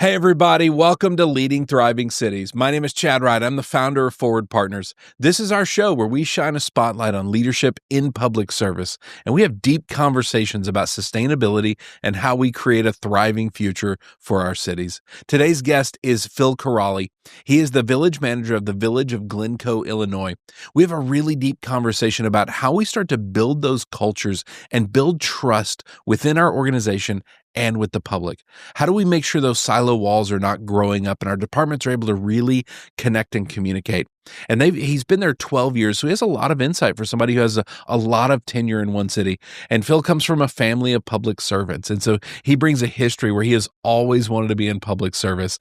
Hey, everybody. Welcome to Leading Thriving Cities. My name is Chad Wright. I'm the founder of Forward Partners. This is our show where we shine a spotlight on leadership in public service, and we have deep conversations about sustainability and how we create a thriving future for our cities. Today's guest is Phil Corrali. He is the village manager of the Village of Glencoe, Illinois. We have a really deep conversation about how we start to build those cultures and build trust within our organization and with the public. How do we make sure those silo walls are not growing up and our departments are able to really connect and communicate? And he's been there 12 years, so he has a lot of insight for somebody who has a lot of tenure in one city. And Phil comes from a family of public servants, and so he brings a history where he has always wanted to be in public service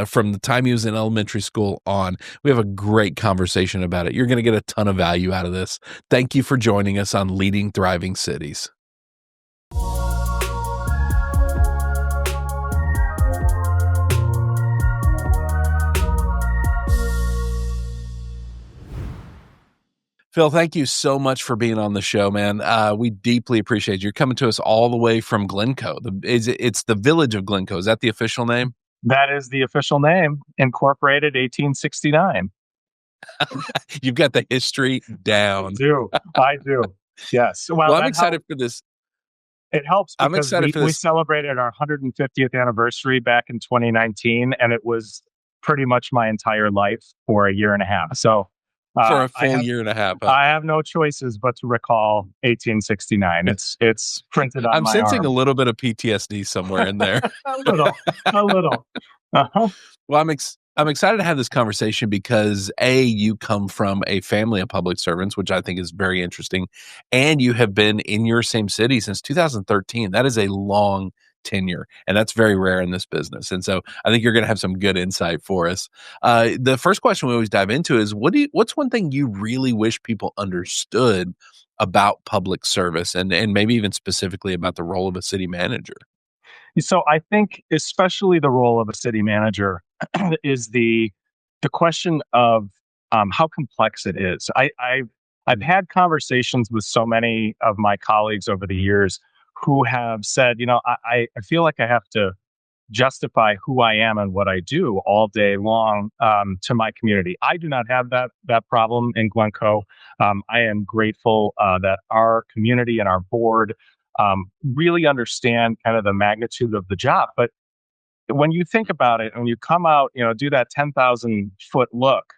from the time he was in elementary school on. We have a great conversation about it. You're going to get a ton of value out of this. Thank you for joining us on Leading Thriving Cities. Phil, thank you so much for being on the show, man. We deeply appreciate you. You're coming to us all the way from Glencoe. It's the Village of Glencoe. Is that the official name? That is the official name, incorporated 1869. You've got the history down. I do. Yes. Well, I'm excited for this. It helps because I'm excited for this. We celebrated our 150th anniversary back in 2019, and it was pretty much my entire life for a year and a half. So for a full year and a half. I have no choices but to recall 1869. It's printed on my arm. I'm sensing a little bit of PTSD somewhere in there. a little. Uh-huh. Well, I'm excited to have this conversation because you come from a family of public servants, which I think is very interesting, and you have been in your same city since 2013. That is a long tenure, and that's very rare in this business. And so I think you're going to have some good insight for us. The first question we always dive into is what's one thing you really wish people understood about public service and maybe even specifically about the role of a city manager? So I think especially the role of a city manager is the question of how complex it is. I've had conversations with so many of my colleagues over the years who have said, I feel like I have to justify who I am and what I do all day long to my community. I do not have that problem in Glencoe. I am grateful that our community and our board really understand kind of the magnitude of the job. But when you think about it, when you come out, do that 10,000 foot look,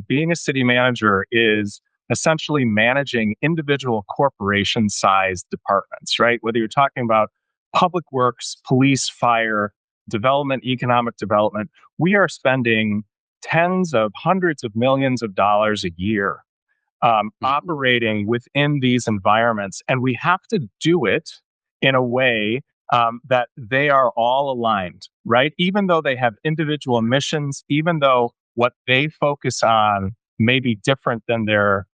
being a city manager is essentially managing individual corporation-sized departments, right? Whether you're talking about public works, police, fire, development, economic development, we are spending tens of hundreds of millions of dollars a year operating within these environments. And we have to do it in a way that they are all aligned, right? Even though they have individual missions, even though what they focus on may be different than their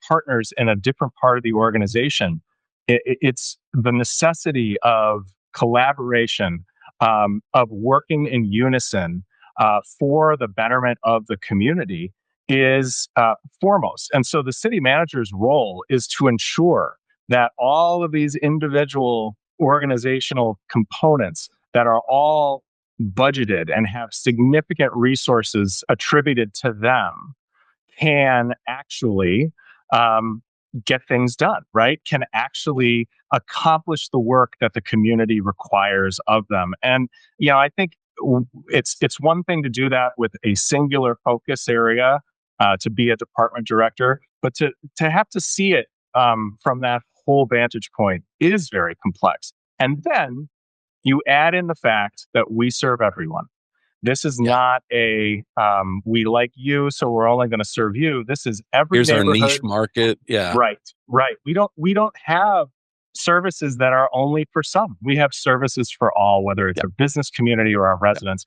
partners in a different part of the organization, it's the necessity of collaboration, of working in unison for the betterment of the community is foremost. And so the city manager's role is to ensure that all of these individual organizational components that are all budgeted and have significant resources attributed to them can actually get things done, right? Can actually accomplish the work that the community requires of them. And, I think it's one thing to do that with a singular focus area, to be a department director, but to have to see it from that whole vantage point is very complex. And then you add in the fact that we serve everyone. This is not a we like you, so we're only going to serve you. This is every Here's neighborhood. Our niche market. Yeah. Right. We don't have services that are only for some. We have services for all, whether it's a business community or our residents.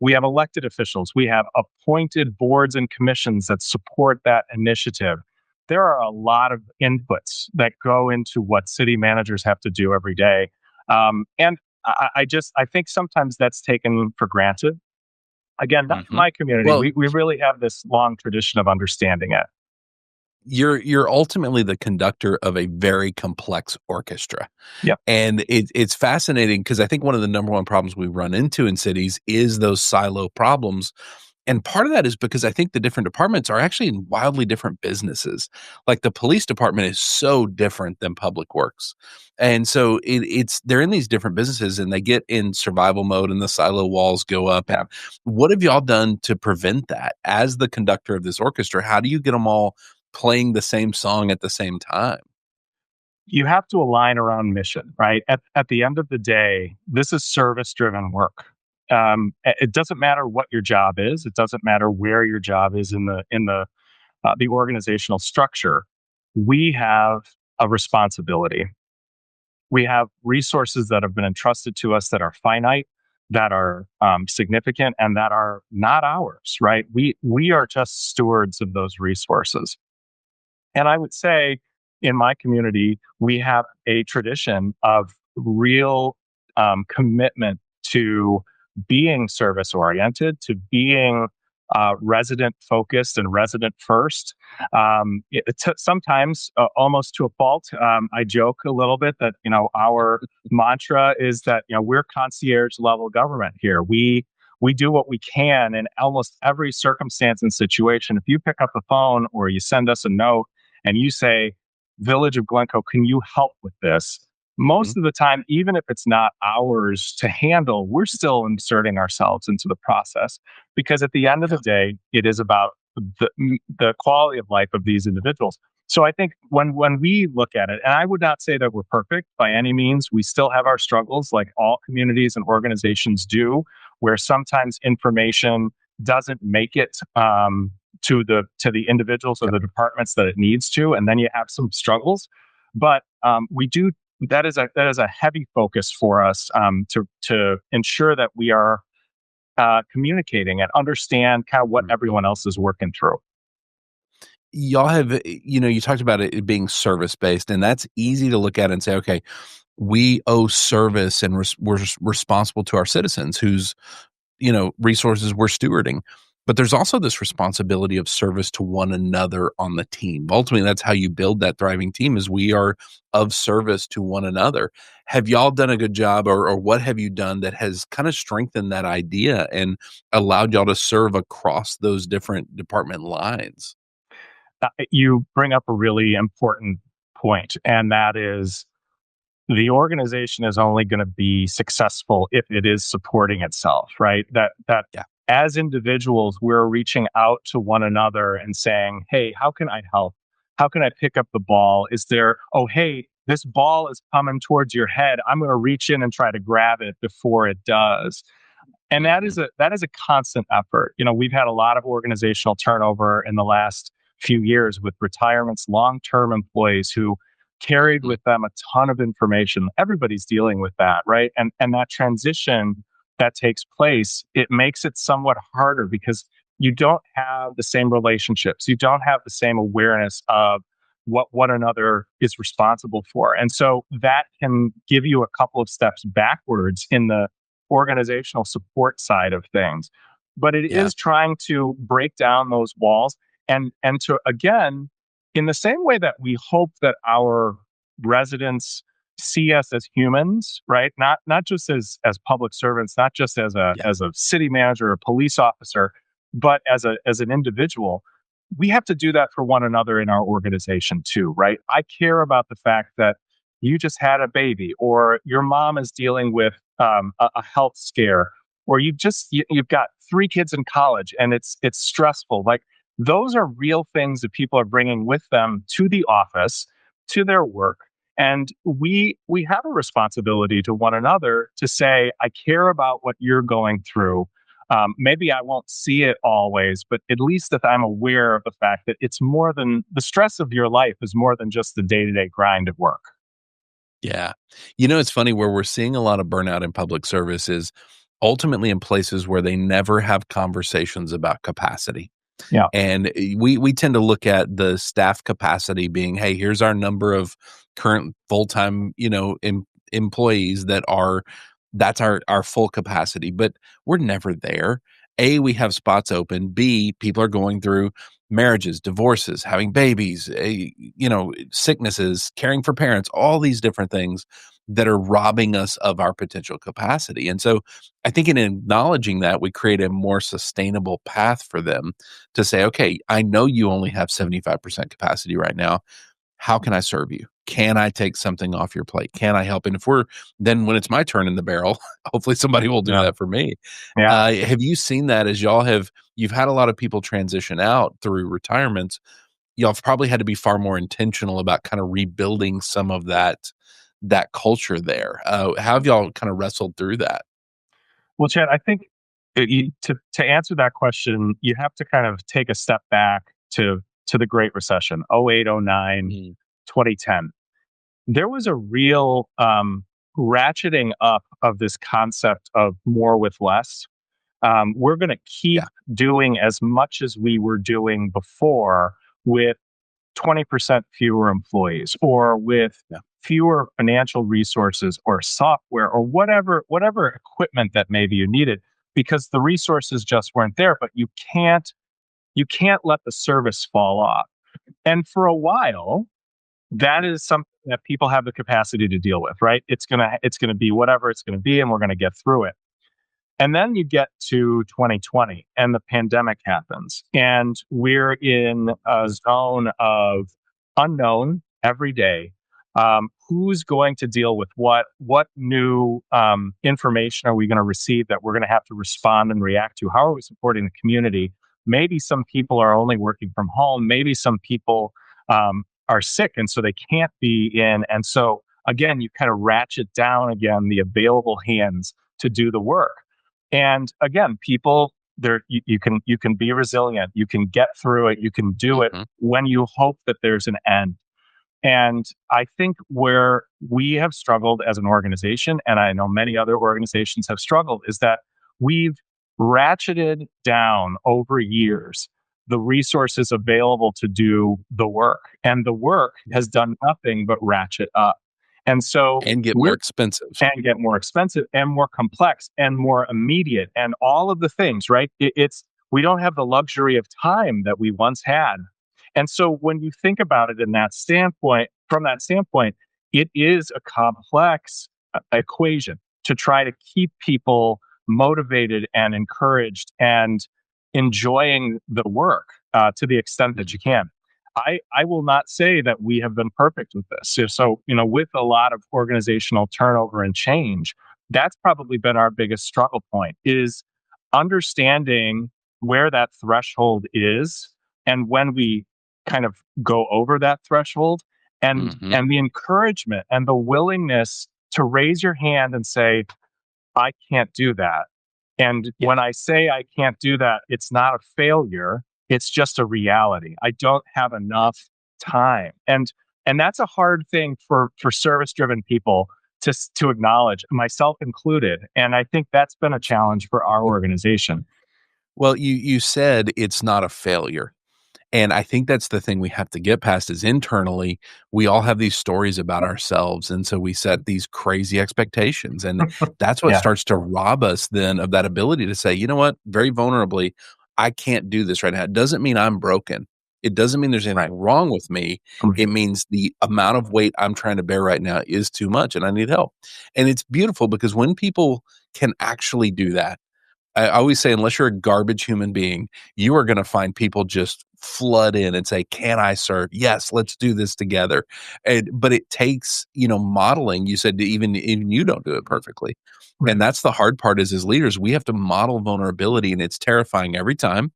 We have elected officials. We have appointed boards and commissions that support that initiative. There are a lot of inputs that go into what city managers have to do every day. And I think sometimes that's taken for granted. Again, not in my community. Well, we really have this long tradition of understanding it. you're ultimately the conductor of a very complex orchestra. Yep. And it's fascinating because I think one of the number one problems we run into in cities is those silo problems. And part of that is because I think the different departments are actually in wildly different businesses. Like the police department is so different than public works. And so it's they're in these different businesses and they get in survival mode and the silo walls go up. Yeah. And what have y'all done to prevent that? As the conductor of this orchestra, how do you get them all playing the same song at the same time? You have to align around mission, right? At the end of the day, this is service driven work. It doesn't matter what your job is. It doesn't matter where your job is in the organizational structure. We have a responsibility. We have resources that have been entrusted to us that are finite, that are significant, and that are not ours. Right? We are just stewards of those resources. And I would say in my community, we have a tradition of real commitment to being service oriented, to being resident focused and resident first. Sometimes, almost to a fault, I joke a little bit that our mantra is that we're concierge level government here. We do what we can in almost every circumstance and situation. If you pick up the phone or you send us a note and you say, Village of Glencoe, can you help with this? Mhm. Most of the time, even if it's not ours to handle, we're still inserting ourselves into the process because at the end of the day, it is about the quality of life of these individuals. So I think when we look at it, and I would not say that we're perfect by any means, we still have our struggles like all communities and organizations do, where sometimes information doesn't make it to the individuals or Yep. the departments that it needs to, and then you have some struggles. But we do that is a heavy focus for us to ensure that we are communicating and understand kind of what Mm. everyone else is working through. Y'all have, you talked about it being service based, and that's easy to look at and say, okay, we owe service and we're responsible to our citizens whose resources we're stewarding. But there's also this responsibility of service to one another on the team. Ultimately, that's how you build that thriving team is we are of service to one another. Have y'all done a good job or what have you done that has kind of strengthened that idea and allowed y'all to serve across those different department lines? You bring up a really important point, and that is the organization is only going to be successful if it is supporting itself, right? That Yeah. as individuals, we're reaching out to one another and saying, "Hey, how can I help? How can I pick up the ball? Is there, oh, hey, this ball is coming towards your head. I'm going to reach in and try to grab it before it does." And that Mhm. is a constant effort. We've had a lot of organizational turnover in the last few years with retirements, long-term employees who carried Mm. with them a ton of information. Everybody's dealing with that, right? And that transition that takes place, it makes it somewhat harder because you don't have the same relationships. You don't have the same awareness of what one another is responsible for. And so that can give you a couple of steps backwards in the organizational support side of things. But it Yeah. is trying to break down those walls and to again, in the same way that we hope that our residents see us as humans, right? Not just as public servants, not just Yeah. as a city manager or police officer, but as an individual. We have to do that for one another in our organization too, right? I care about the fact that you just had a baby or your mom is dealing with a health scare or you've got three kids in college and it's stressful. Like those are real things that people are bringing with them to the office, to their work. And we have a responsibility to one another to say, I care about what you're going through. Maybe I won't see it always, but at least that I'm aware of the fact that it's more than the stress of your life is more than just the day to day grind of work. Yeah. It's funny where we're seeing a lot of burnout in public service is ultimately in places where they never have conversations about capacity. Yeah. And we tend to look at the staff capacity being, hey, here's our number of current full-time, employees that's our full capacity, but we're never there. A, we have spots open. B, people are going through marriages, divorces, having babies, sicknesses, caring for parents, all these different things that are robbing us of our potential capacity. And so I think in acknowledging that, we create a more sustainable path for them to say, okay, I know you only have 75% capacity right now. How can I serve you? Can I take something off your plate? Can I help? And if we're then when it's my turn in the barrel, hopefully somebody will do Yeah. that for me. Yeah. Have you seen that as you've had a lot of people transition out through retirements? Y'all have probably had to be far more intentional about kind of rebuilding some of that culture there. How have y'all kind of wrestled through that? Well, Chad, I think to answer that question, you have to kind of take a step back to the Great Recession, 08, 09, Mm, 2010. There was a real ratcheting up of this concept of more with less. We're going to keep yeah, doing as much as we were doing before with 20% fewer employees or with yeah. fewer financial resources or software or whatever equipment that maybe you needed, because the resources just weren't there. But you can't let the service fall off. And for a while, that is something that people have the capacity to deal with, right? It's gonna be whatever it's gonna be, and we're gonna get through it. And then you get to 2020 and the pandemic happens, and we're in a zone of unknown every day. Who's going to deal with what? What new information are we going to receive that we're going to have to respond and react to? How are we supporting the community? Maybe some people are only working from home. Maybe some people are sick, and so they can't be in. And so, again, you kind of ratchet down again the available hands to do the work. And again, people there you can be resilient, you can get through it, you can do it Mhm. when you hope that there's an end. And I think where we have struggled as an organization, and I know many other organizations have struggled, is that we've ratcheted down over years the resources available to do the work. And the work has done nothing but ratchet up. And so And get more we're expensive. and get more expensive and more complex and more immediate and all of the things, right? It's we don't have the luxury of time that we once had. And so when you think about it in that standpoint, from that standpoint, it is a complex equation to try to keep people motivated and encouraged and enjoying the work to the extent that Mm, you can. I will not say that we have been perfect with this. So, with a lot of organizational turnover and change, that's probably been our biggest struggle point is understanding where that threshold is and when we kind of go over that threshold, and mhm. and the encouragement and the willingness to raise your hand and say, I can't do that. And Yeah. when I say I can't do that, it's not a failure. It's just a reality. I don't have enough time. And that's a hard thing for service-driven people to acknowledge, myself included. And I think that's been a challenge for our organization. Well, you said it's not a failure. And I think that's the thing we have to get past is internally, we all have these stories about ourselves. And so we set these crazy expectations. And that's what Yeah, starts to rob us then of that ability to say, you know what, very vulnerably, I can't do this right now. It doesn't mean I'm broken. It doesn't mean there's right. anything wrong with me. Right. It means the amount of weight I'm trying to bear right now is too much and I need help. And it's beautiful because when people can actually do that, I always say, unless you're a garbage human being, you are gonna find people just flood in and say, "Can I serve? Yes, let's do this together." But it takes, modeling. You said that even you don't do it perfectly. Right. And that's the hard part is as leaders, we have to model vulnerability, and it's terrifying every time,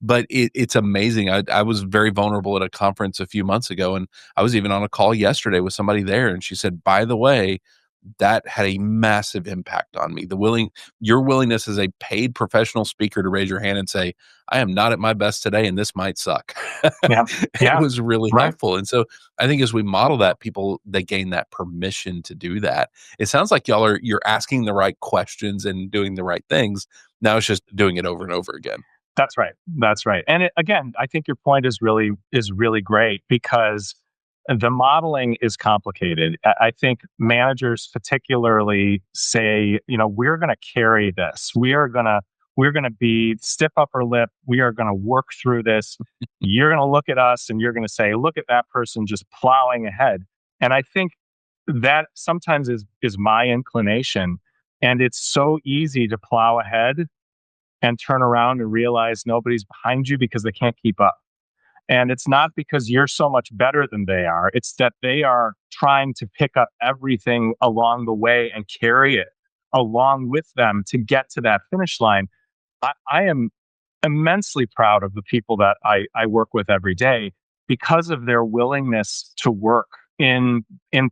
but it's amazing. I was very vulnerable at a conference a few months ago, and I was even on a call yesterday with somebody there, and she said, "By the way, that had a massive impact on me. Your willingness as a paid professional speaker to raise your hand and say, I am not at my best today and this might suck. Yeah. It Yeah. was really Right. helpful. And so I think as we model that, people they gain that permission to do that. It sounds like you're asking the right questions and doing the right things. Now it's just doing it over and over again. That's right. That's right. And again, I think your point is really great because the modeling is complicated. I think managers particularly say, we're going to carry this. We are going to we're going to be stiff upper lip. We are going to work through this. You're going to look at us and you're going to say, look at that person just plowing ahead. And I think that sometimes is my inclination. And it's so easy to plow ahead and turn around and realize nobody's behind you because they can't keep up. And it's not because you're so much better than they are. It's that they are trying to pick up everything along the way and carry it along with them to get to that finish line. I am immensely proud of the people that I work with every day because of their willingness to work in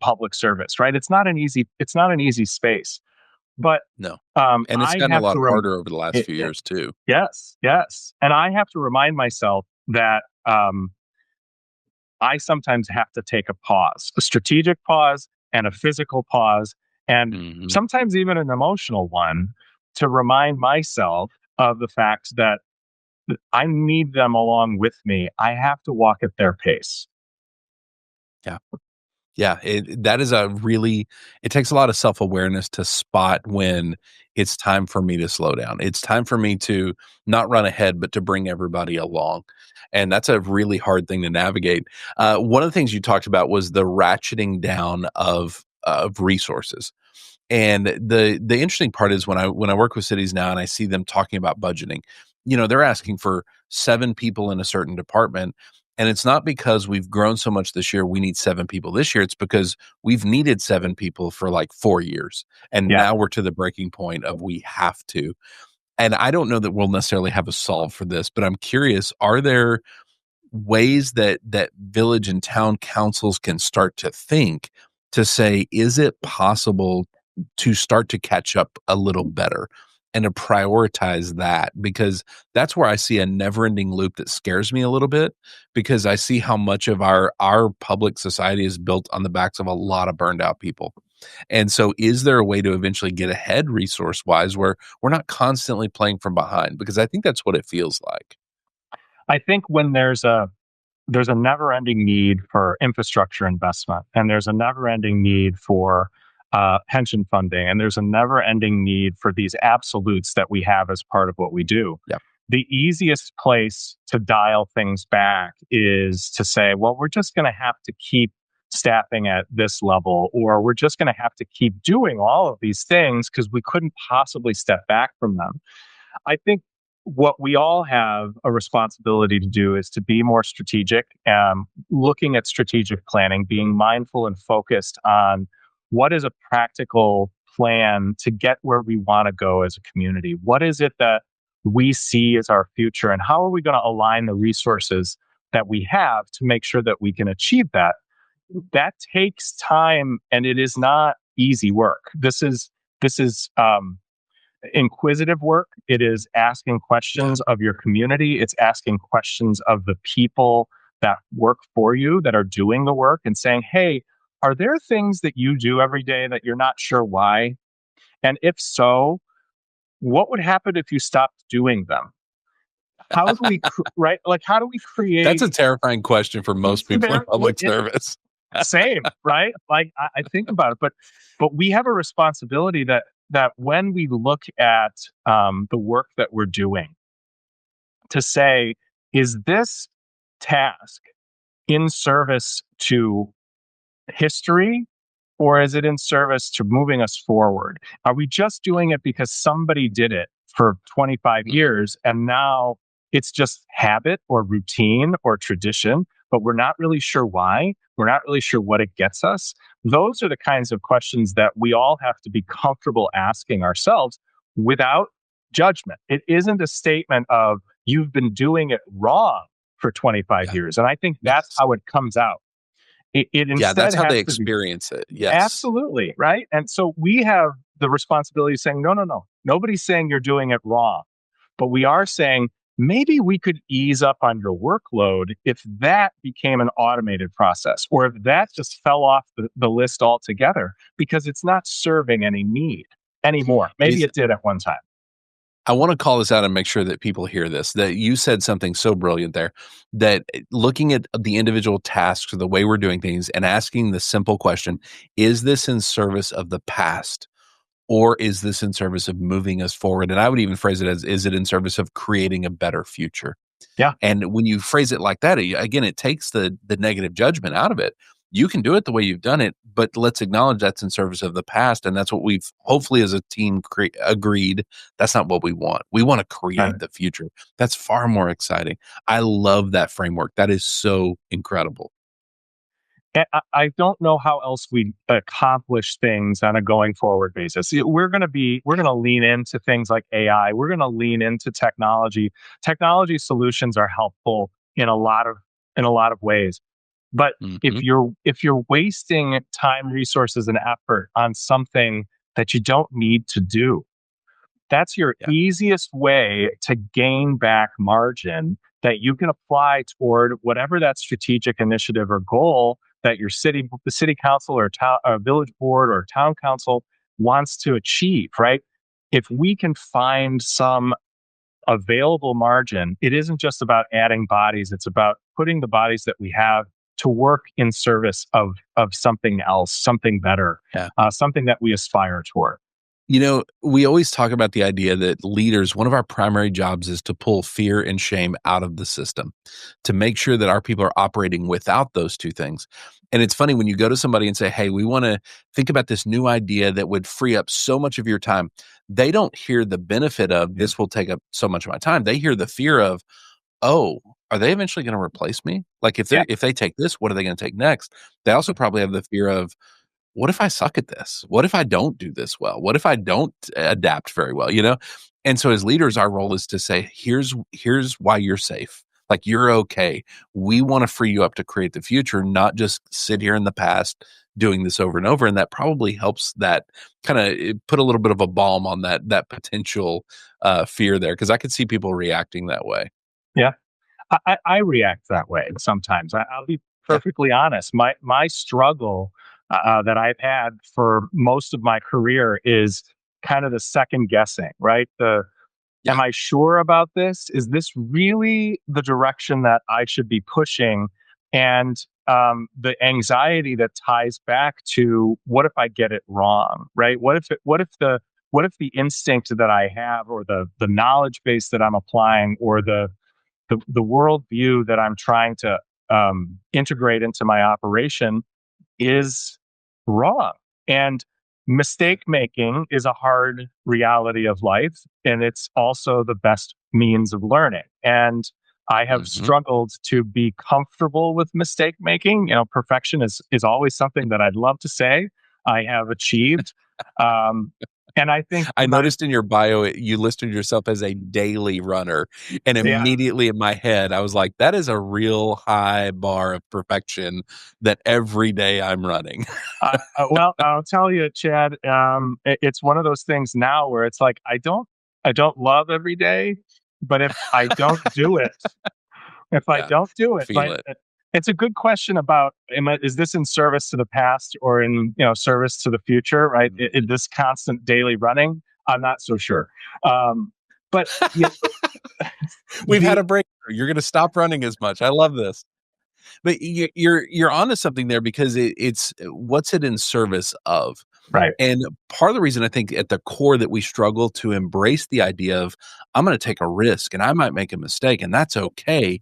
public service, right? It's not an easy space. But No. And it's I gotten a have lot to harder over the last few years too. yes, yes. And I have to remind myself that I sometimes have to take a pause, a strategic pause and a physical pause, and Mhm. sometimes even an emotional one to remind myself of the fact that I need them along with me. I have to walk at their pace. Yeah. Yeah, that is a really it takes a lot of self-awareness to spot when it's time for me to slow down. It's time for me to not run ahead, but to bring everybody along, and that's a really hard thing to navigate. One of the things you talked about was the ratcheting down of resources. And the interesting part is when I work with cities now and I see them talking about budgeting, they're asking for 7 people in a certain department. And it's not because we've grown so much this year, we need 7 people this year. It's because we've needed 7 people for like 4 years. And Yeah. now we're to the breaking point of we have to. And I don't know that we'll necessarily have a solve for this, but I'm curious, are there ways that village and town councils can start to think to say, is it possible to start to catch up a little better and to prioritize that? Because that's where I see a never-ending loop that scares me a little bit, because I see how much of our public society is built on the backs of a lot of burned out people. And so is there a way to eventually get ahead resource wise where we're not constantly playing from behind? Because I think that's what it feels like. I think when there's a never-ending need for infrastructure investment, and there's a never-ending need for pension funding, and there's a never-ending need for these absolutes that we have as part of what we do. Yeah. The easiest place to dial things back is to say, well, we're just going to have to keep staffing at this level, or we're just going to have to keep doing all of these things because we couldn't possibly step back from them. I think what we all have a responsibility to do is to be more strategic, looking at strategic planning, being mindful and focused on what is a practical plan to get where we want to go as a community. What is it that we see as our future, and how are we going to align the resources that we have to make sure that we can achieve that? That takes time, and it is not easy work. This is inquisitive work. It is asking Yeah. questions of your community. It's asking questions of the people that work for you, that are doing the work, and saying, hey, are there things that you do every day that you're not sure why? And if so, what would happen if you stopped doing them? How do we, right? Like, how do we That's create? a terrifying question for most It's people in very, public service. same, right? Like I think about it, but we have a responsibility that when we look at the work that we're doing, to say, is this task in service to history, or is it in service to moving us forward? Are we just doing it because somebody did it for 25 Mhm. years and now it's just habit or routine or tradition, but we're not really sure why? We're not really sure what it gets us. Those are the kinds of questions that we all have to be comfortable asking ourselves without judgment. It isn't a statement of, you've been doing it wrong for 25 Yeah. years. And I think that's Yes. how it comes out. It Yeah, instead that's how has they to be experience it. Yes. absolutely right. And so we have the responsibility of saying, no, no, no. Nobody's saying you're doing it wrong, but we are saying maybe we could ease up on your workload if that became an automated process, or if that just fell off the list altogether because it's not serving any need anymore. Maybe Is it did at one time. I wanna call this out and make sure that people hear this, that you said something so brilliant there, that looking at the individual tasks or the way we're doing things and asking the simple question, "Is this in service of the past? or is this in service of moving us forward? And I would even phrase it as, is it in service of creating a better future? Yeah. And when you phrase it like that, again, it takes the negative judgment out of it. You can do it the way you've done it, but let's acknowledge that's in service of the past, and that's what we've hopefully as a team agreed. That's not what we want. We want to Right. create the future. That's far more exciting. I love that framework. That is so incredible. I don't know how else we accomplish things on a going forward basis. We're going to lean into things like AI. We're going to lean into technology. Technology solutions are helpful in a lot of ways. But Hmm. if you're wasting time, resources, and effort on something that you don't need to do, that's your Yeah, easiest way to gain back margin that you can apply toward whatever that strategic initiative or goal that the city council or town, or village board or town council wants to achieve, right? If we can find some available margin, it isn't just about adding bodies, it's about putting the bodies that we have to work in service of something else, something better, yeah. something that we aspire toward. We always talk about the idea that leaders, one of our primary jobs is to pull fear and shame out of the system, to make sure that our people are operating without those two things. And it's funny when you go to somebody and say, hey, we want to think about this new idea that would free up so much of your time. They don't hear the benefit of this will take up so much of my time. They hear the fear of, oh, are they eventually going to replace me? Like Yeah. if they take this, what are they going to take next? They also probably have the fear of, what if I suck at this? What if I don't do this well? What if I don't adapt very well, you know? And so as leaders, our role is to say, here's why you're safe. Like you're okay. We want to free you up to create the future, not just sit here in the past doing this over and over. And that probably helps that kind of put a little bit of a balm on that potential fear there. Cause I could see people reacting that way. Yeah. I react that way sometimes. I'll be Yeah. perfectly honest. My struggle that I've had for most of my career is kind of the second guessing, right? The Yeah. am I sure about this? Is this really the direction that I should be pushing? And the anxiety that ties back to what if I get it wrong, right? What if the instinct that I have, or the knowledge base that I'm applying, or the worldview that I'm trying to integrate into my operation is wrong. And mistake making is a hard reality of life, and it's also the best means of learning. And I have Hmm. struggled to be comfortable with mistake making. You know, perfection is always something that I'd love to say I have achieved. Um, and I think I my noticed in your bio, you listed yourself as a daily runner, and yeah, immediately in my head, I was like, "That is a real high bar of perfection that every day I'm running." well, I'll tell you, Chad. It's one of those things now where it's like I don't love every day, but if I Yeah, don't do it, feel it. it's a good question about is this in service to the past or in service to the future? Right? Mhm. This constant daily running, I'm not so sure. Um, but you We've had the a break. You're gonna stop running as much. I love this. But you're onto something there because it's what's it in service of? right, And part of the reason I think at the core that we struggle to embrace the idea of I'm going to take a risk and I might make a mistake and that's okay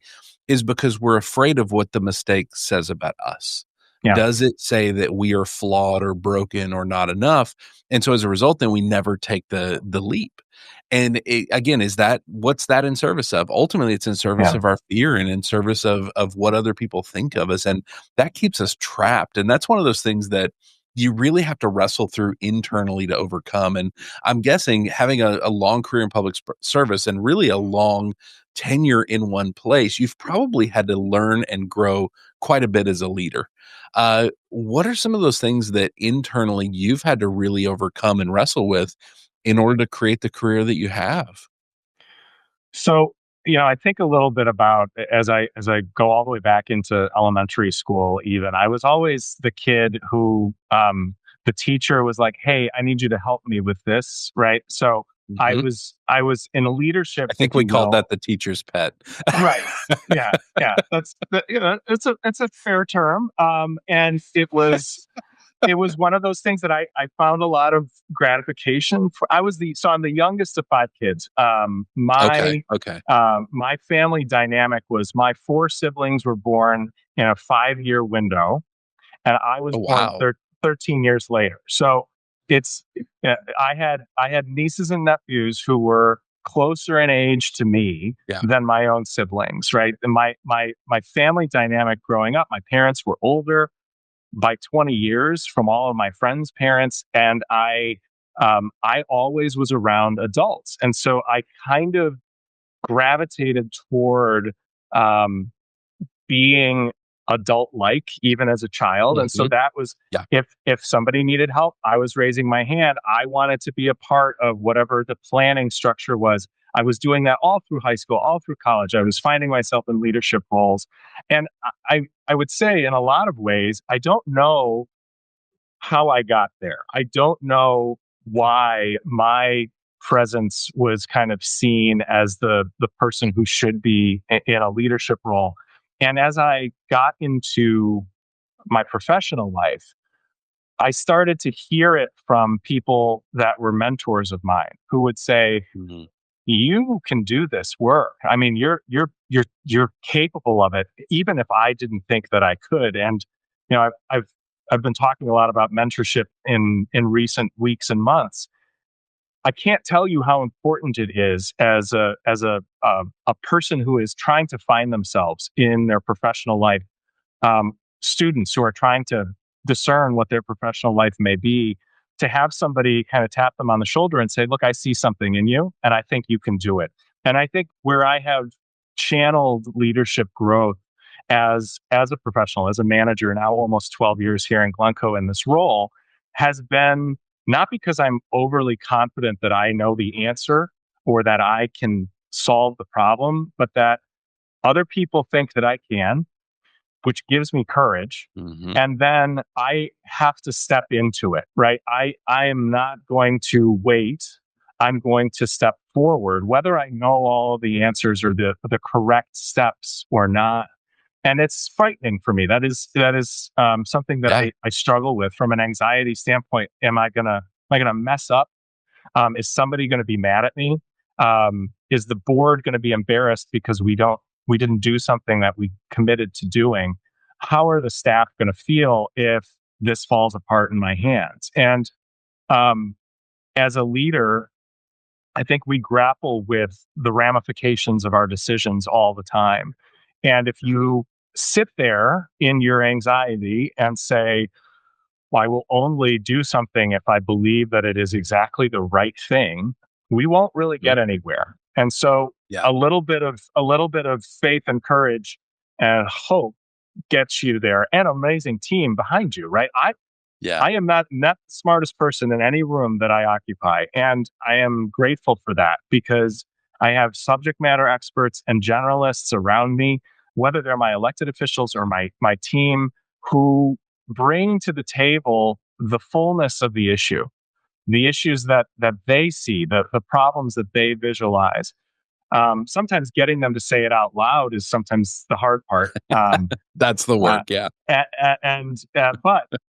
is because we're afraid of what the mistake says about us. yeah, Does it say that we are flawed or broken or not enough? And so as a result, then we never take the leap. And again, is that what's that in service of? Ultimately, it's in service yeah, of our fear and in service of what other people think of us, and that keeps us trapped. And that's one of those things that you really have to wrestle through internally to overcome. And I'm guessing having a long career in public service and really a long tenure in one place, you've probably had to learn and grow quite a bit as a leader. What are some of those things that internally you've had to really overcome and wrestle with in order to create the career that you have? So, I think a little bit about as I go all the way back into elementary school. Even I was always the kid who the teacher was like, "Hey, I need you to help me with this." Right. So Mhm. I was in leadership, I if think we you called will. that the teacher's pet. Right. Yeah. Yeah. It's a fair term. And it was. it was one of those things that I found a lot of gratification for. I'm the youngest of five kids. Okay. Okay. My family dynamic was my four siblings were born in a 5 year window, and I was Oh, born wow. 13 years later. So it's I had nieces and nephews who were closer in age to me Yeah. than my own siblings, right? And my family dynamic growing up, my parents were older by 20 years from all of my friends' parents, and I always was around adults, and so I kind of gravitated toward um, being adult like even as a child. And so Mhm. that was, Yeah. if somebody needed help, I was raising my hand. I wanted to be a part of whatever the planning structure was. I was doing that all through high school, all through college. I was finding myself in leadership roles. And I would say in a lot of ways, I don't know how I got there. I don't know why my presence was kind of seen as the person who should be in a leadership role. And as I got into my professional life, I started to hear it from people that were mentors of mine who would say, Mhm. "You can do this work. I mean, you're capable of it, even if I didn't think that I could." And I've been talking a lot about mentorship in recent weeks and months. I can't tell you how important it is as a person who is trying to find themselves in their professional life, students who are trying to discern what their professional life may be, to have somebody kind of tap them on the shoulder and say, "Look, I see something in you, and I think you can do it." And I think where I have channeled leadership growth as a professional, as a manager, now almost 12 years here in Glencoe in this role, has been not because I'm overly confident that I know the answer or that I can solve the problem, but that other people think that I can, which gives me courage. Mhm. And then I have to step into it, right? I am not going to wait. I'm going to step forward, whether I know all of the answers or the correct steps or not. And it's frightening for me. That is something that Yeah. I struggle with from an anxiety standpoint. Am I gonna mess up? Is somebody going to be mad at me? Is the board going to be embarrassed because we didn't do something that we committed to doing? How are the staff going to feel if this falls apart in my hands? And um, as a leader, I think we grapple with the ramifications of our decisions all the time. And if you sit there in your anxiety and say, "Well, I will only do something if I believe that it is exactly the right thing," we won't really Mhm. get anywhere. And so Yeah. a little bit of faith and courage and hope gets you there, and an amazing team behind you, right? Yeah. I am not the smartest person in any room that I occupy, and I am grateful for that because I have subject matter experts and generalists around me, whether they're my elected officials or my team, who bring to the table the fullness of the issues that they see, the problems that they visualize. Sometimes getting them to say it out loud is sometimes the hard part. That's the Uh, work. Yeah.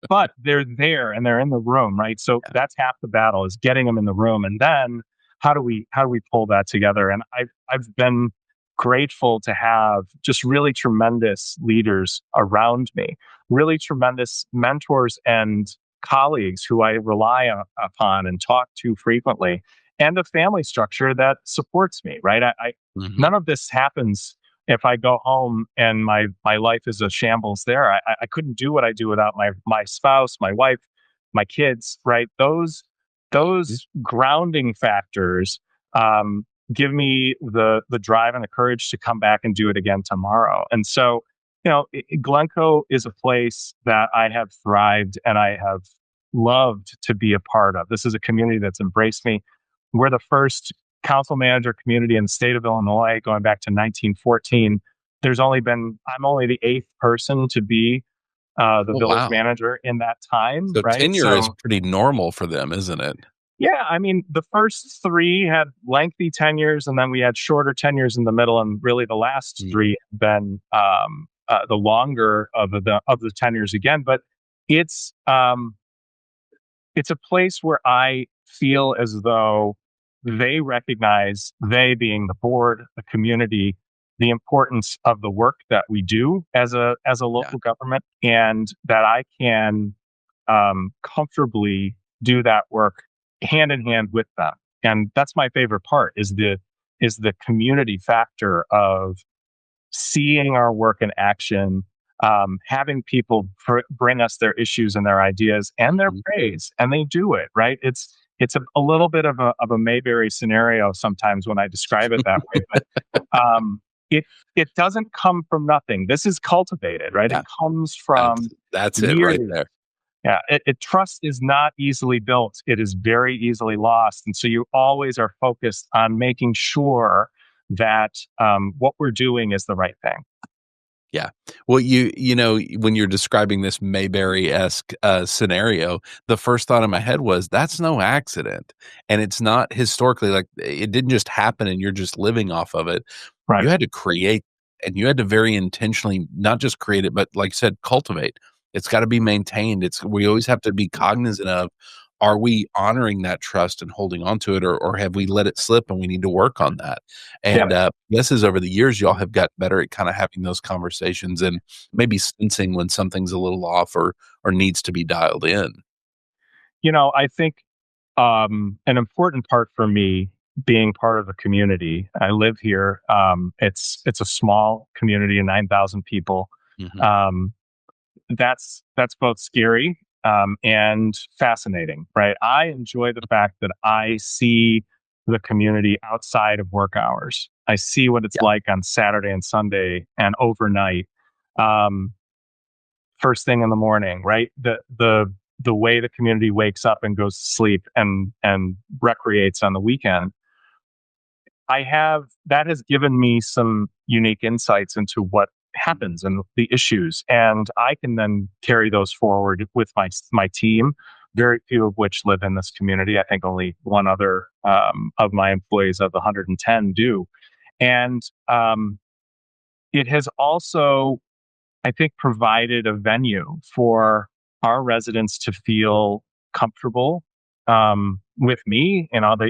but they're there and they're in the room, right? So Yeah. that's half the battle, is getting them in the room, and then how do we pull that together? And I've been grateful to have just really tremendous leaders around me, really tremendous mentors and colleagues who I rely upon and talk to frequently, and a family structure that supports me. Right? Mhm. None of this happens if I go home and my life is a shambles there. I couldn't do what I do without my spouse, my wife, my kids, right? Mhm. Those grounding factors um, give me the drive and the courage to come back and do it again tomorrow. And so, Glencoe is a place that I have thrived and I have loved to be a part of. This is a community that's embraced me. We're the first council manager community in the state of Illinois going back to 1914. I'm only the eighth person to be the Oh, village wow. manager in that time, So right? tenure is So, pretty normal for them, isn't it? yeah, I mean, the first three had lengthy tenures, and then we had shorter tenures in the middle, and really the last Mm. three have been the longer of the tenures again. But it's it's a place where I feel as though they recognize, they being the board, the community, the importance of the work that we do as a Yeah. local government, and that I can comfortably do that work hand in hand with them. And that's my favorite part is the community factor of seeing our work in action, having people bring us their issues and their ideas and their Mhm. praise, and they do it right. It's a little bit of a Mayberry scenario sometimes when I describe it that way, but um, it it doesn't come from nothing. This is cultivated, right? It Yeah. comes That's from that's it right years. there. Yeah, trust is not easily built. It is very easily lost, and so you always are focused on making sure that what we're doing is the right thing. Yeah. Well, you know, when you're describing this Mayberry-esque, scenario, the first thought in my head was, "That's no accident." And it's not historically, like, it didn't just happen and you're just living off of it. Right. You had to create, and you had to very intentionally not just create it, but like I said, cultivate. It's gotta be maintained. It's we always have to be cognizant of, are we honoring that trust and holding on to it, or have we let it slip and we need to work on that? Yeah. And, this is over the years, y'all have got better at kinda having those conversations and maybe sensing when something's a little off or needs to be dialed in. I think an important part for me being part of a community. I live here. It's a small community of 9,000 people. Mhm. Um, that's both scary and fascinating, right? I enjoy the fact that I see the community outside of work hours. I see what it's Yeah. like on Saturday and Sunday and overnight. Um, First thing in the morning, right? The way the community wakes up and goes to sleep and recreates on the weekend. I have that has given me some unique insights into what happens and the issues, and I can then carry those forward with my team. Very few of which live in this community. I think only one other of my employees of the 110 do, and it has also, I think, provided a venue for our residents to feel comfortable with me.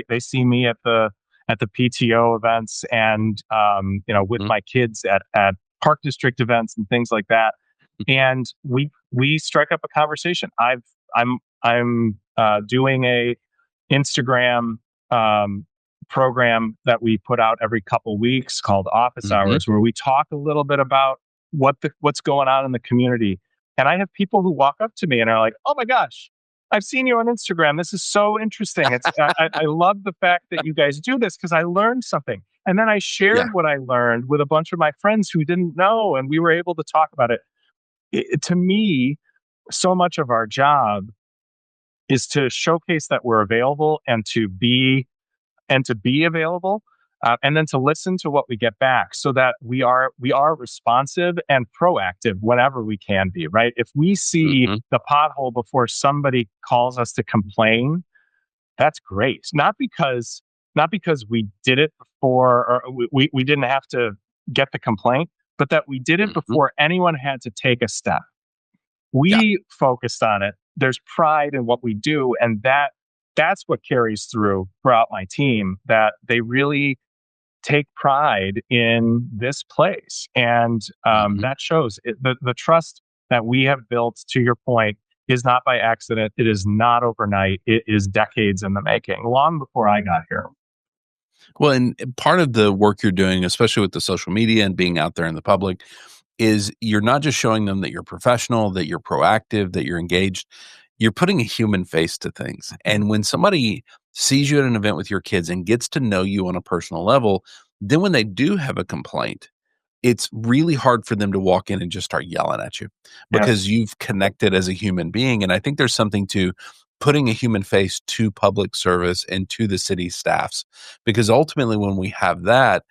They see me at the PTO events and with Mhm. my kids at park district events and things like that. And we strike up a conversation. I'm doing a Instagram um, program that we put out every couple weeks called Office Mhm. Hours, where we talk a little bit about what's going on in the community. And I have people who walk up to me and are like, "Oh my gosh, I've seen you on Instagram. This is so interesting. I love the fact that you guys do this because I learned something." And then I Yeah. shared what I learned with a bunch of my friends who didn't know, and we were able to talk about it. To me, so much of our job is to showcase that we're available and to be available, and then to listen to what we get back so that we are responsive and proactive whenever we can be, right? If we see Mhm. the pothole before somebody calls us to complain, that's great. Not because we did it before, or we didn't have to get the complaint, but that we did it Mhm. before anyone had to take a step. Yeah. We focused on it. There's pride in what we do, and that's what carries throughout my team, that they really take pride in this place, and Mhm. that shows the trust that we have built, to your point, is not by accident. It is not overnight. It is decades in the making, long before I got here. Well, and part of the work you're doing, especially with the social media and being out there in the public, is you're not just showing them that you're professional, that you're proactive, that you're engaged. You're putting a human face to things. And when somebody sees you at an event with your kids and gets to know you on a personal level, then when they do have a complaint, it's really hard for them to walk in and just start yelling at you because Yes. you've connected as a human being. And I think there's something to putting a human face to public service and to the city staffs, because ultimately, when we have that,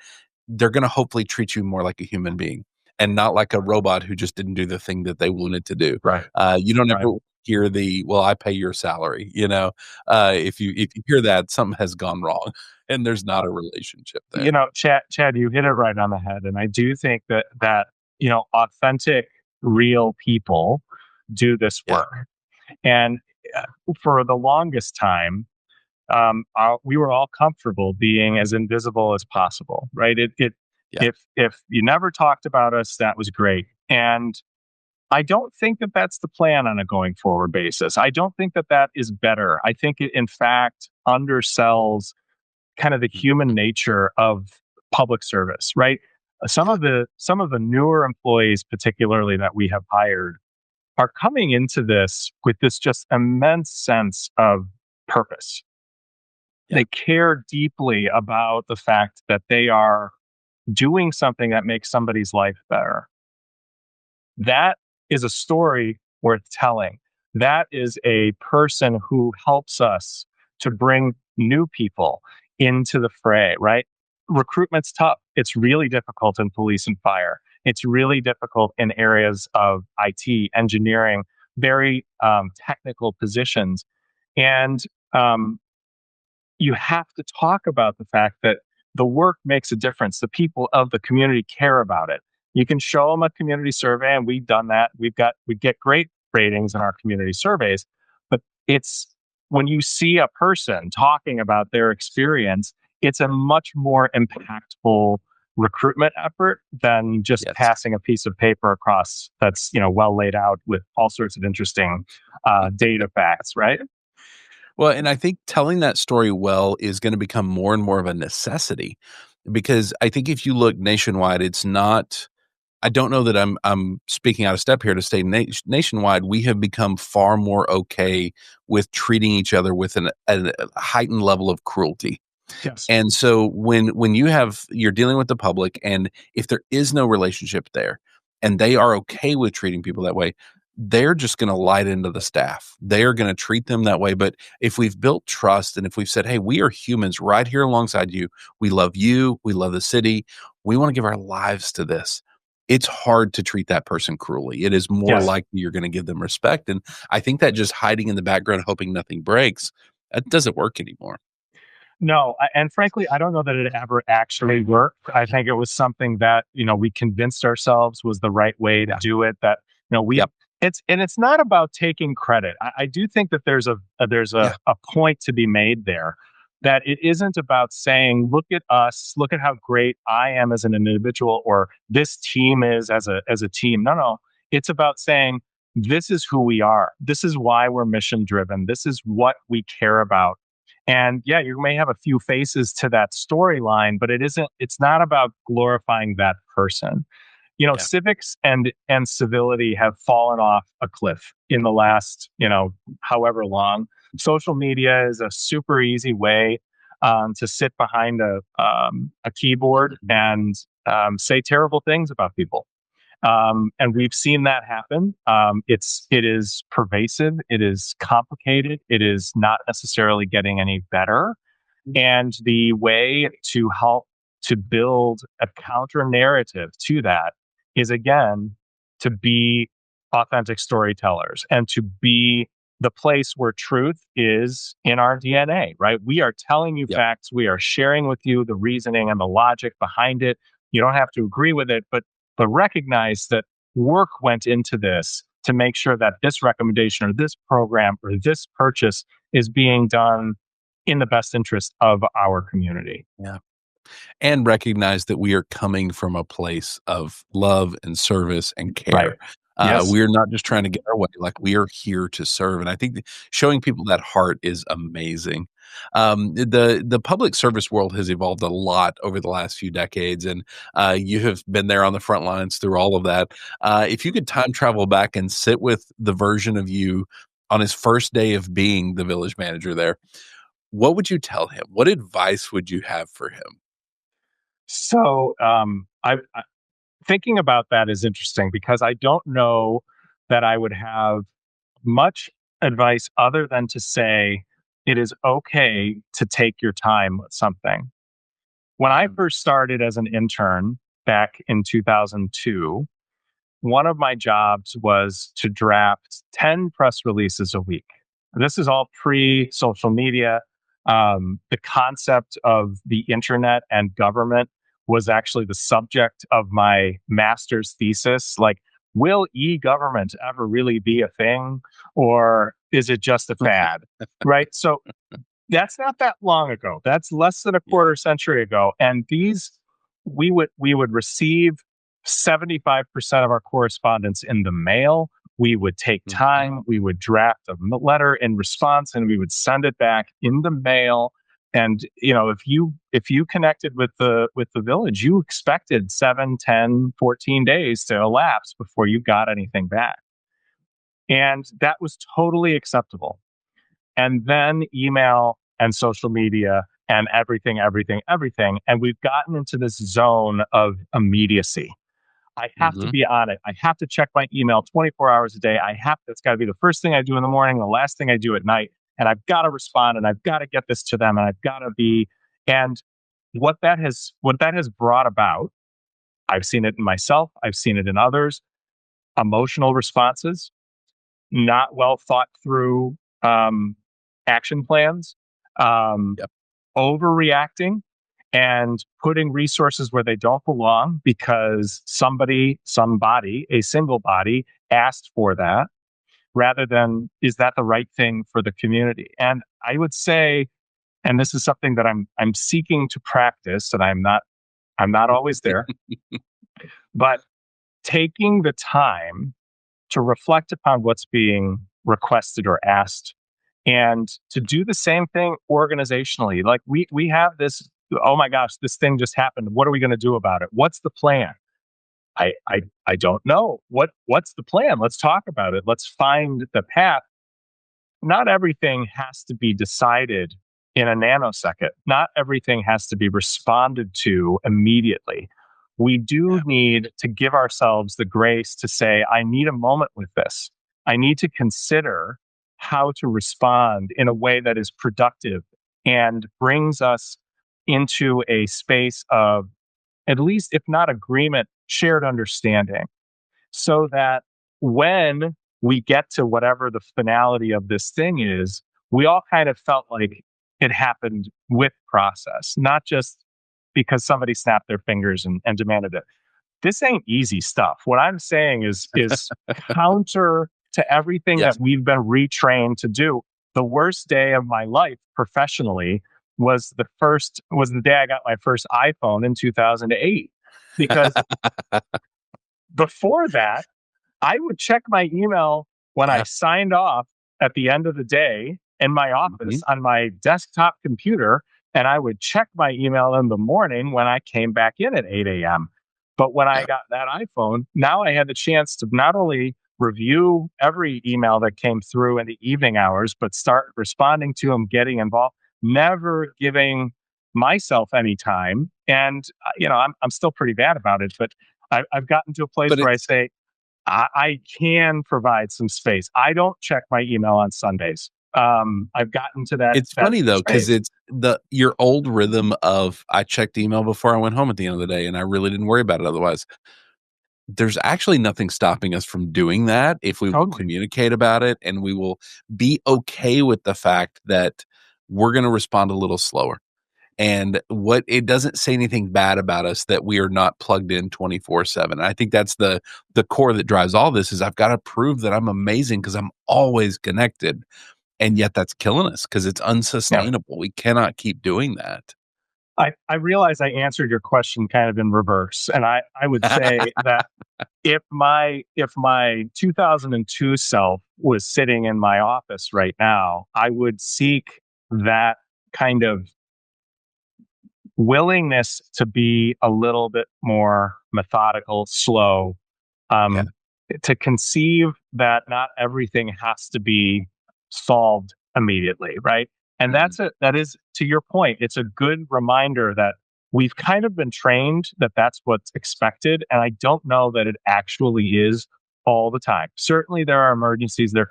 they're going to hopefully treat you more like a human being and not like a robot who just didn't do the thing that they wanted to do. Right. You don't Right. ever hear the, well, I pay your salary. If you hear that, something has gone wrong and there's not a relationship there. Chad, you hit it right on the head, and I do think that authentic, real people do this Yeah. work. And for the longest time, we were all comfortable being as invisible as possible, right? Yeah. If you never talked about us, that was great. And I don't think that that's the plan on a going forward basis. I don't think that that is better. I think it, in fact, undersells kind of the human Mhm. nature of public service, right? Yeah. Some of the newer employees, particularly that we have hired, are coming into this with this just immense sense of purpose. Yeah. They care deeply about the fact that they are doing something that makes somebody's life better. That is a story worth telling. That is a person who helps us to bring new people into the fray, right? Recruitment's tough. It's really difficult in police and fire. It's really difficult in areas of IT, engineering, very technical positions. And um, you have to talk about the fact that the work makes a difference. The people of the community care about it. You can show them a community survey, and we've done that. We get great ratings in our community surveys, but it's when you see a person talking about their experience, it's a much more impactful recruitment effort than just Yes. passing a piece of paper across that's well laid out with all sorts of interesting data facts, right? Well, and I think telling that story well is gonna become more and more of a necessity because I think if you look nationwide, it's not I don't know that I'm speaking out of step here to say nationwide, we have become far more okay with treating each other with a heightened level of cruelty. Yes. And so when you're dealing with the public and if there is no relationship there and they are okay with treating people that way, they're just going to light into the staff. They're going to treat them that way. But if we've built trust and if we've said, "Hey, we are humans right here alongside you. We love you. We love the city. We want to give our lives to this." It's hard to treat that person cruelly. It is more Yes. likely you're going to give them respect. And I think that just hiding in the background, hoping nothing breaks, that doesn't work anymore. No, and frankly, I don't know that it ever actually worked. I think it was something that we convinced ourselves was the right way to Yeah. do it. That we Yep. it's not about taking credit. I do think that there's Yeah. a point to be made there. That it isn't about saying, "Look at us, look at how great I am as an individual," or "This team is as a team." No, no, it's about saying, "This is who we are. This is why we're mission driven. This is what we care about." And yeah, you may have a few faces to that storyline, but it's not about glorifying that person. Yeah. Civics and civility have fallen off a cliff in the last, however long. Social media is a super easy way to sit behind a keyboard and say terrible things about people. And we've seen that happen. It is pervasive. It is complicated. It is not necessarily getting any better. And the way to help to build a counter narrative to that is again to be authentic storytellers and to be the place where truth is in our DNA, right? We are telling you Yep. facts. We are sharing with you the reasoning and the logic behind it. You don't have to agree with it, but recognize that work went into this to make sure that this recommendation or this program or this purchase is being done in the best interest of our community. Yeah. And recognize that we are coming from a place of love and service and Right. care. Yes. We're not just trying to get our way, like, we are here to serve, and I think that showing people that heart is amazing. The public service world has evolved a lot over the last few decades, and, you have been there on the front lines through all of that. If you could time travel back and sit with the version of you on his first day of being the village manager there, what would you tell him? What advice would you have for him? So, thinking about that is interesting because I don't know that I would have much advice other than to say it is okay to take your time with something. When I Mm, first started as an intern back in 2002, one of my jobs was to draft 10 press releases a week. This is all pre social media. The concept of the internet and government was actually the subject of my master's thesis. Like, will e-government ever really be a thing, or is it just a fad? Right. So that's not that long ago. That's less than a Yeah. quarter century ago. And we would receive 75% of our correspondence in the mail. We would take Mhm. time, we would draft a letter in response, and we would send it back in the mail. And if you connected with the village, you expected 7, 10, 14 days to elapse before you got anything back. And that was totally acceptable. And then email and social media and everything, everything, everything. And we've gotten into this zone of immediacy. I have to Mhm. be on it. I have to check my email 24 hours a day. It's got to be the first thing I do in the morning, the last thing I do at night. And I've got to respond and I've got to get this to them and I've got to be. And what that has brought about, I've seen it in myself, I've seen it in others, emotional responses, not well thought through action plans, um, Yep. overreacting, and putting resources where they don't belong because somebody, a single body asked for that, rather than is that the right thing for the community? And I would say, and this is something that I'm seeking to practice, and I'm not always there, but taking the time to reflect upon what's being requested or asked, and to do the same thing organizationally. Like we have this, oh my gosh, this thing just happened. What are we going to do about it? What's the plan? I don't know. What's the plan? Let's talk about it. Let's find the path. Not everything has to be decided in a nanosecond. Not everything has to be responded to immediately. We do Yeah. need to give ourselves the grace to say, I need a moment with this. I need to consider how to respond in a way that is productive and brings us into a space of, at least, if not agreement, shared understanding, so that when we get to whatever the finality of this thing is, we all kind of felt like it happened with process, not just because somebody snapped their fingers and demanded it. This ain't easy stuff. What I'm saying is counter to everything that Yes. we've been retrained to do. The worst day of my life professionally was the day I got my first iPhone in 2008, because before that, I would check my email when I Yeah. signed off at the end of the day in my Mhm. office on my desktop computer, and I would check my email in the morning when I came back in at 8 a.m. But when I Yeah. got that iPhone, now I had the chance to not only review every email that came through in the evening hours, but start responding to them, getting involved, never giving myself any time. And, I'm still pretty bad about it, but I've gotten to a place But where I it's say, I can provide some space. I don't check my email on Sundays. I've gotten to that it's that funny though, because space. it's your old rhythm of I checked email before I went home at the end of the day, and I really didn't worry about it otherwise. There's actually nothing stopping us from doing that if we will Totally. communicate about it, and we will be okay with the fact that we're gonna respond a little slower. And what it doesn't say anything bad about us that we are not plugged in 24/7. I think that's the core that drives all this is I've gotta prove that I'm amazing because 'cause I'm always connected, and yet that's killing us because it's Yeah. unsustainable. We cannot keep doing that. I realize I answered your question kind of in reverse. And I would say that if my 2002 self was sitting in my office right now, I would seek that kind of willingness to be a little bit more methodical, slow, Yeah. um, to conceive that not everything has to be solved immediately, right? And Mhm. that is, to your point, it's a good reminder that we've kind of been trained that that's what's expected, and I don't know that it actually is all the time. Certainly, there are emergencies that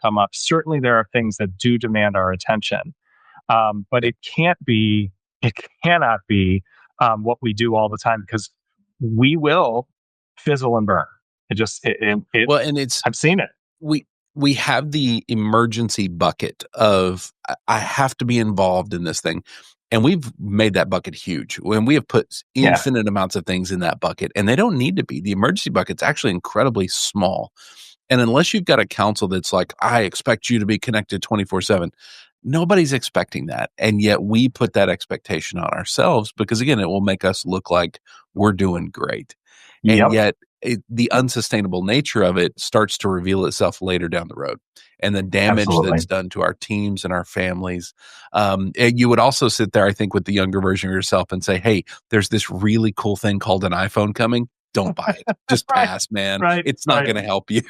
come up. Certainly, there are things that do demand our attention, but Yep. it cannot be what we do all the time, because we will fizzle and burn. It Well, and it's I've seen it. we we have the emergency bucket of I have to be involved in this thing. And we've made that bucket huge. When we have put Yeah. infinite amounts of things in that bucket, and they don't need to be. The emergency bucket's actually incredibly small. And unless you've got a council that's like, I expect you to be connected 24/7, nobody's expecting that. And yet we put that expectation on ourselves because, again, it will make us look like we're doing great. And Yep. yet the unsustainable nature of it starts to reveal itself later down the road, and the damage Absolutely. that's done to our teams and our families. And you would also sit there, I think, with the younger version of yourself and say, hey, there's this really cool thing called an iPhone coming. Don't buy it. Just Right. pass, man. Right. It's not Right. going to help you.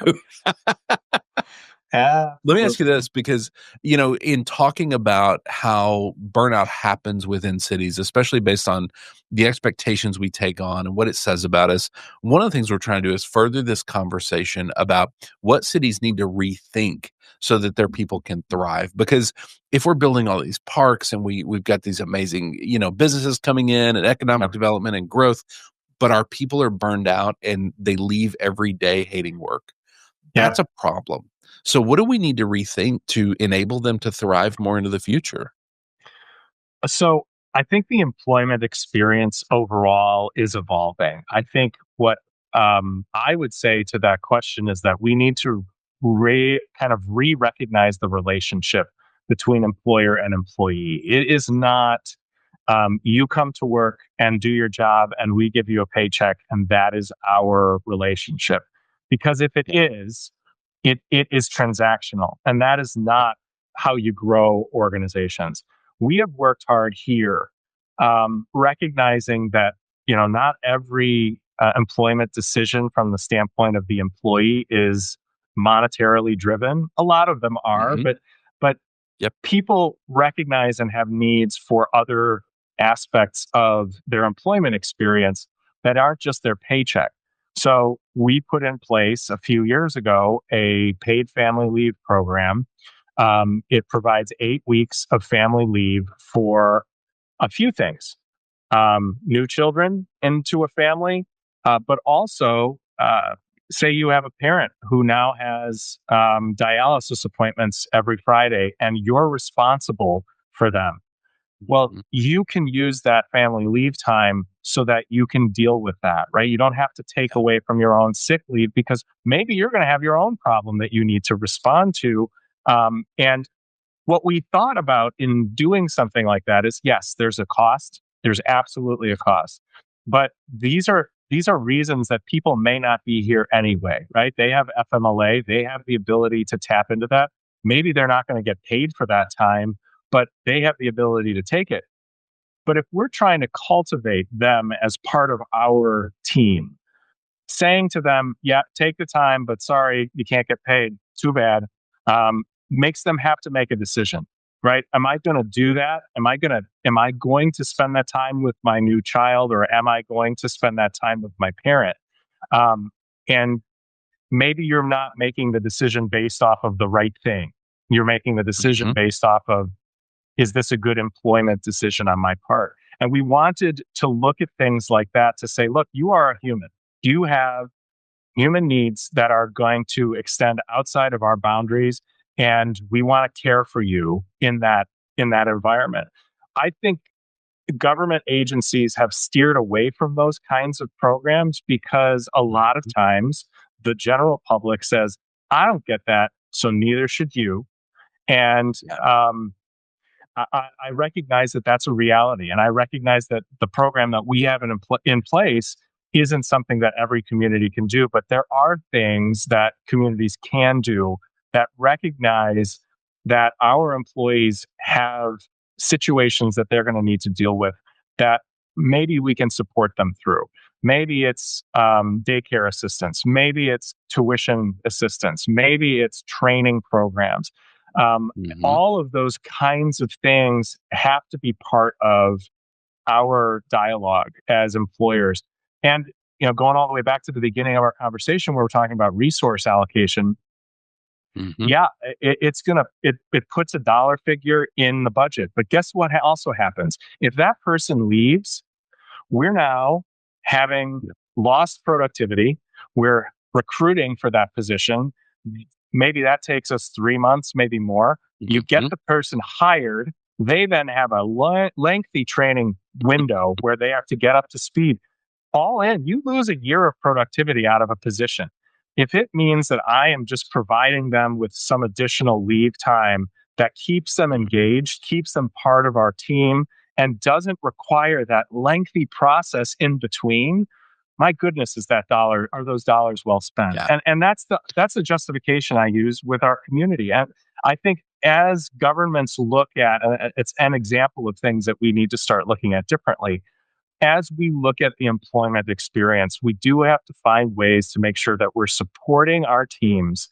Let me ask you Absolutely. this because, in talking about how burnout happens within cities, especially based on the expectations we take on and what it says about us, one of the things we're trying to do is further this conversation about what cities need to rethink so that their people can thrive. Because if we're building all these parks and we've got these amazing, businesses coming in and economic Yep. development and growth, but our people are burned out and they leave every day hating work, that's Yep. a problem. So what do we need to rethink to enable them to thrive more into the future? So I think the employment experience overall is evolving. I think what I would say to that question is that we need to kind of re-recognize the relationship between employer and employee. It is not you come to work and do your job and we give you a paycheck and that is our relationship. Because if it Yeah. is, it is transactional and that is not how you grow organizations. We have worked hard here, recognizing that not every employment decision from the standpoint of the employee is monetarily driven. A lot of them are, Mhm. but Yep. people recognize and have needs for other aspects of their employment experience that aren't just their paycheck. So we put in place a few years ago a paid family leave program. It provides 8 weeks of family leave for a few things: new children into a family, but also, say you have a parent who now has dialysis appointments every Friday and you're responsible for them. Well, Mhm. you can use that family leave time so that you can deal with that, right? You don't have to take Yeah. away from your own sick leave because maybe you're going to have your own problem that you need to respond to. And what we thought about in doing something like that is yes, there's a cost. There's absolutely a cost. But these are reasons that people may not be here anyway, right? They have FMLA, they have the ability to tap into that. Maybe they're not going to get paid for that time, but they have the ability to take it. But if we're trying to cultivate them as part of our team, saying to them, yeah, take the time, but sorry, you can't get paid. Too bad. Makes them have to make a decision, right? Am I going to do that? Am I going to spend that time with my new child or am I going to spend that time with my parent? Um, and maybe you're not making the decision based off of the right thing. You're making the decision Mhm. based off of, is this a good employment decision on my part? And we wanted to look at things like that to say, look, you are a human. You have human needs that are going to extend outside of our boundaries, and we want to care for you in that environment. I think government agencies have steered away from those kinds of programs because a lot of Mhm. times the general public says, I don't get that, so neither should you. And Yeah. I recognize that that's a reality, and I recognize that the program that we have in place isn't something that every community can do. But there are things that communities can do that recognize that our employees have situations that they're going to need to deal with that maybe we can support them through. Maybe it's daycare assistance, maybe it's tuition assistance, maybe it's training programs. Um, Mhm. all of those kinds of things have to be part of our dialogue as employers. And going all the way back to the beginning of our conversation where we're talking about resource allocation, Mhm. yeah, it puts a dollar figure in the budget. But guess what also happens? If that person leaves, we're now having Yeah. lost productivity. We're recruiting for that position. Maybe that takes us 3 months, maybe more. You get Mhm. the person hired, They then have a lengthy training window where they have to get up to speed. All in, you lose a year of productivity out of a position. If it means that I am just providing them with some additional leave time that keeps them engaged, keeps them part of our team, and doesn't require that lengthy process in between, my goodness, is that dollar, are those dollars well spent? Yeah. And that's the justification I use with our community. And I think as governments look at, it's an example of things that we need to start looking at differently. As we look at the employment experience, we do have to find ways to make sure that we're supporting our teams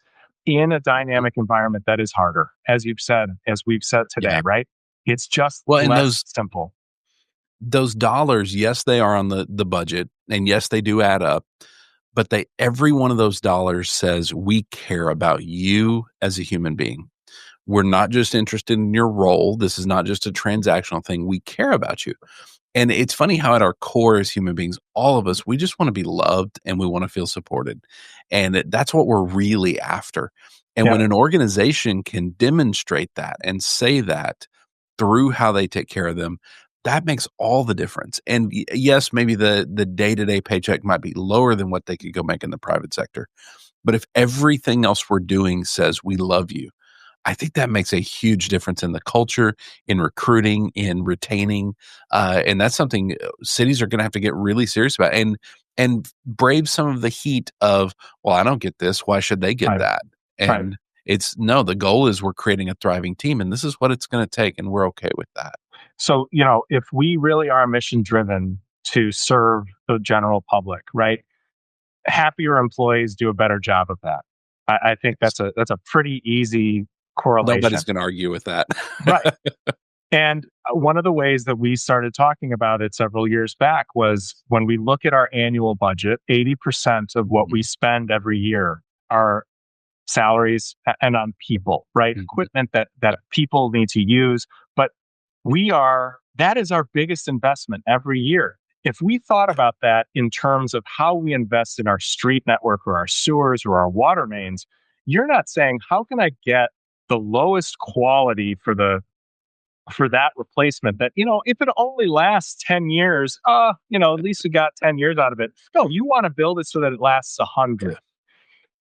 in a dynamic environment that is harder, as you've said, as we've said today, Yeah. right? It's just Well, and less simple. those dollars, yes, they are on the budget, and yes, they do add up, but they every one of those dollars says we care about you as a human being. We're not just interested in your role. This is not just a transactional thing. We care about you. And it's funny how at our core as human beings, all of us, we just want to be loved and we want to feel supported. And that's what we're really after. And Yeah, when an organization can demonstrate that and say that through how they take care of them, that makes all the difference. And yes, maybe the day-to-day paycheck might be lower than what they could go make in the private sector. But if everything else we're doing says we love you, I think that makes a huge difference in the culture, in recruiting, in retaining, and that's something cities are going to have to get really serious about, and brave some of the heat of, well, I don't get this, why should they get right, that? right. And it's no, the goal is we're creating a thriving team, and this is what it's going to take, and we're okay with that. So, if we really are mission driven to serve the general public, right? Happier employees do a better job of that. I think Yes. that's a pretty easy Nobody's correlation. going to argue with that. Right. And one of the ways that we started talking about it several years back was when we look at our annual budget, 80% of what we spend every year are salaries and on people, right? Mhm. Equipment that people need to use. But that is our biggest investment every year. If we thought about that in terms of how we invest in our street network or our sewers or our water mains, you're not saying, how can I get the lowest quality for that replacement that, if it only lasts 10 years, at least we got 10 years out of it. No, you want to build it so that it lasts 100.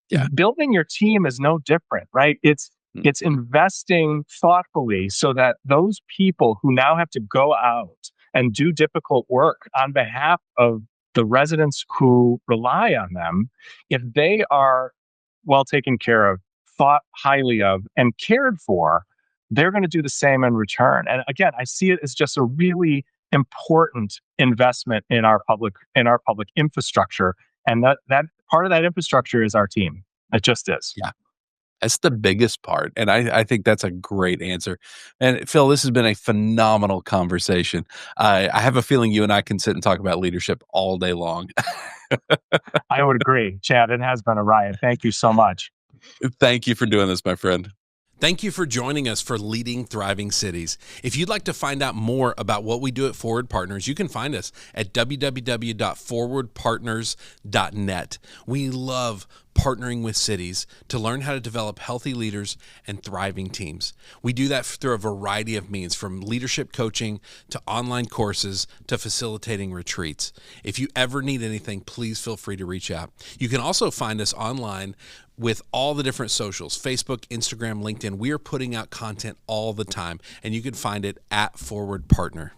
Yeah. Building your team is no different, right? It's Mhm. investing thoughtfully so that those people who now have to go out and do difficult work on behalf of the residents who rely on them, if they are well taken care of, thought highly of, and cared for, they're going to do the same in return. And again, I see it as just a really important investment in our public infrastructure, and that part of that infrastructure is our team. It just is. Yeah. That's the biggest part, and I think that's a great answer. And Phil, this has been a phenomenal conversation. I have a feeling you and I can sit and talk about leadership all day long. I would agree, Chad. It has been a riot. Thank you so much. Thank you for doing this, my friend. Thank you for joining us for Leading Thriving Cities. If you'd like to find out more about what we do at Forward Partners, you can find us at www.forwardpartners.net. We love partnering with cities to learn how to develop healthy leaders and thriving teams. We do that through a variety of means, from leadership coaching to online courses to facilitating retreats. If you ever need anything, please feel free to reach out. You can also find us online with all the different socials, Facebook, Instagram, LinkedIn. We are putting out content all the time, and you can find it at Forward Partner.